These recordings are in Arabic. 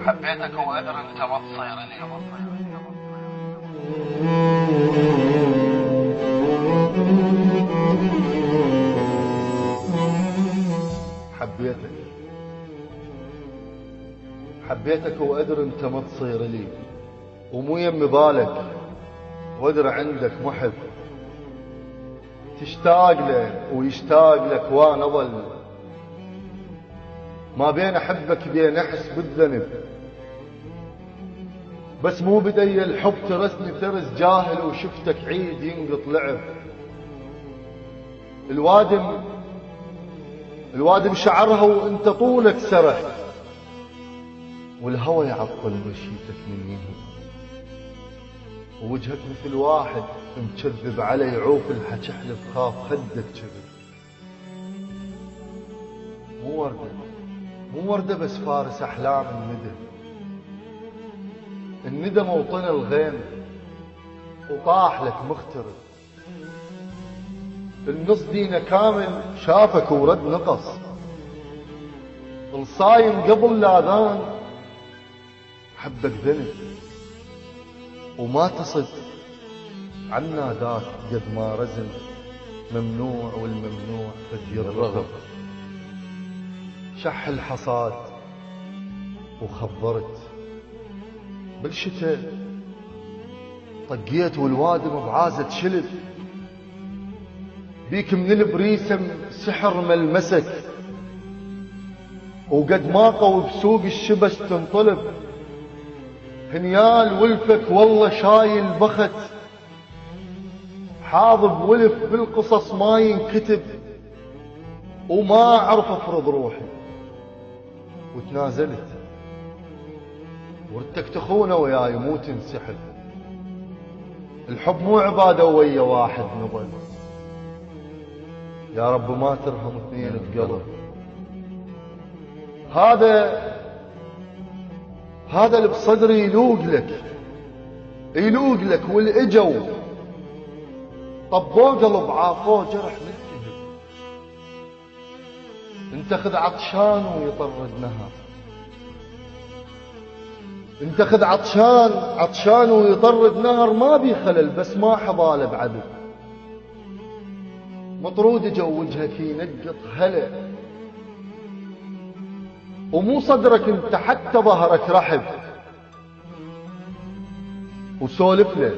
حبيتك وقدر انت ما تصير لي. حبيتك وقدر انت ما تصير لي، ومو يم بالك وقدر عندك محب، تشتاق له ويشتاق لك وانا ظل، ما بين احبك بين احس بالذنب، بس مو بدي الحب ترسني ترس جاهل وشفتك عيد ينقط لعب. الوادم شعرها وانت طولك سرح، والهوى يعطل مشيتك مني، ووجهك مثل واحد مكذب علي عوف الحكي احلف خاف خدك كذب. مو وردة بس فارس احلام الندى موطن الغيم وطاح لك مخترب. النص دينا كامل شافك ورد نقص، الصايم قبل الاذان حبك ذنب، وما تصد عنا ذاك قد ما رزن ممنوع، والممنوع فدي الرغب. شح الحصاد وخبرت بالشتاء، طقيت والوادم بعازة شلب، بيك من البريسم سحر ملمسك، وقد ما قوي بسوق الشبش تنطلب. هنيال ولفك والله شايل بخت، حاضب ولف بالقصص ما ينكتب، وما اعرف افرض روحي. وتنازلت وردتك تخونه وياي مو تنسحب. الحب مو عباده ويا واحد نظل، يا رب ما ترهم اثنين بقلب. هذا اللي بصدري يلوق لك، والاجو طبوه قلب عافوه جرح ملتهب. انتخذ عطشان ويطرد نهر، انتخذ عطشان ويطرد نهر، ما بي خلل بس ما حضاله بعدل. مطرود جو وجهك ينقط هلا، ومو صدرك انت حتى ظهرك رحب. وسولف له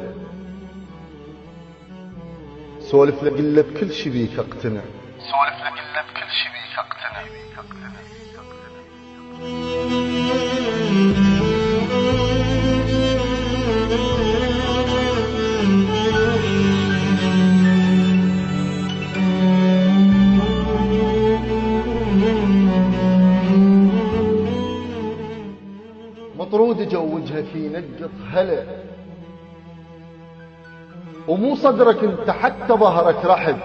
قل بكل شي بيك اقتنع. مطرود جو وجهك ينقط هلا، ومو صدرك انت حتى ظهرك رحب.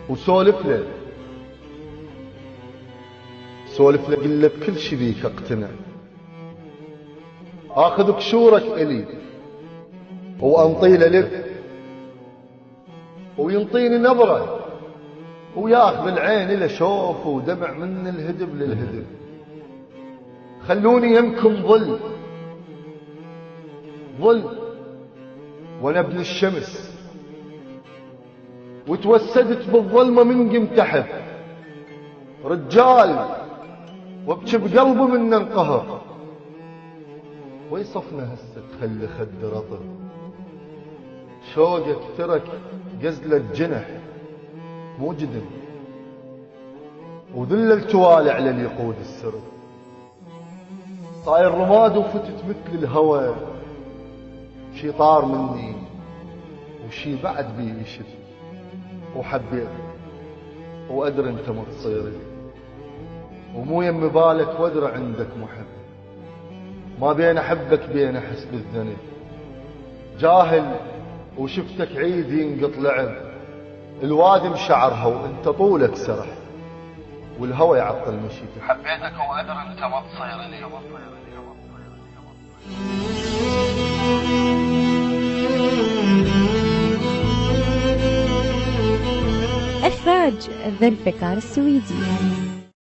وسولف له قل بكل شي بيك اقتنع. اخذ كشورك الي وانطيله لك، وينطيني نظره، وياخذ العين له شوف ودمع من الهدب للهدب. خلوني يمكم ظل وانا ابن الشمس، وتوسدت بالظلمة من قمت تحت. رجال وابكي بقلبي من انقهر، ويصفنا هسه تخلي خد رطب. شوقك ترك قزلة جنح مو جدن، وذل التوالع لليقود السرب. صاير رماد وفتت مثل الهوى، شي طار مني وشي بعد بي يشد. وحبيت وادري انت ما تصيري، ومو يم بالك وادري عندك محب. ما بين احبك بين احس بالذنب، جاهل وشفتك عيد ينقط لعب. الوادم شعرها وانت طولك سرح، والهوى يعطل مشيتك. حبيتك وقدر انت ما تصير لي. إخراج ذو الفقار السويدي.